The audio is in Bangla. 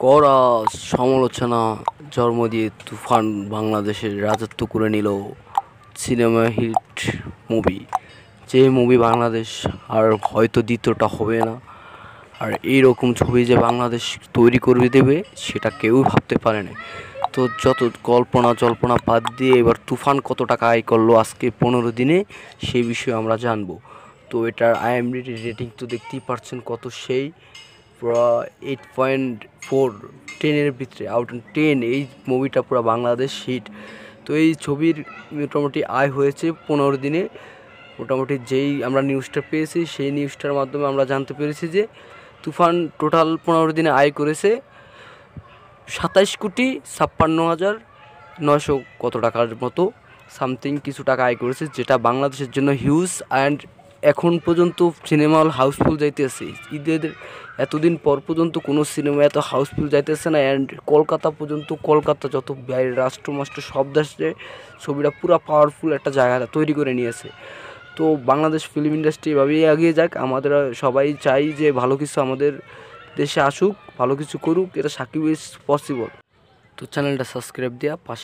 কড়া সমালোচনা জন্ম দিয়ে তুফান বাংলাদেশের রাজত্ব করে নিল সিনেমা হিট মুভি। যে মুভি বাংলাদেশ আর হয়তো দ্বিতীয়টা হবে না, আর এইরকম ছবি যে বাংলাদেশ তৈরি করে দেবে সেটা কেউ ভাবতে পারে না। তো যত কল্পনা জল্পনা বাদ দিয়ে এবার তুফান কত টাকা আয় করলো আজকে 15 দিনে, সেই বিষয়ে আমরা জানবো। তো এটার IMDb রেটিং তো দেখতেই পারছেন কত, সেই পুরো 8.4, 10-এর ভিতরে, আউট অফ 10। এই মুভিটা পুরো বাংলাদেশ হিট। তো এই ছবির মোটামুটি আয় হয়েছে 15 দিনে। মোটামুটি যেই আমরা নিউজটা পেয়েছি সেই নিউজটার মাধ্যমে আমরা জানতে পেরেছি যে তুফান টোটাল 15 দিনে আয় করেছে 27,56,900 কত টাকার মতো, সামথিং কিছু টাকা আয় করেছে, যেটা বাংলাদেশের জন্য হিউজ। অ্যান্ড এখন পর্যন্ত সিনেমা হল হাউসফুল যাইতেছে। ঈদের এতদিন পর পর্যন্ত কোনো সিনেমা এত হাউসফুল যাইতেছে না। অ্যান্ড কলকাতা পর্যন্ত, কলকাতা যত বাইরের রাষ্ট্র সব দেশে ছবিটা পুরো পাওয়ারফুল একটা জায়গা তৈরি করে নিয়েছে। তো বাংলাদেশ ফিল্ম ইন্ডাস্ট্রি এভাবেই এগিয়ে যাক। আমাদের সবাই চাই যে ভালো কিছু আমাদের দেশে আসুক, ভালো কিছু করুক। এটা সাকিব ইজ পসিবল। তো চ্যানেলটা সাবস্ক্রাইব দেওয়া পাশে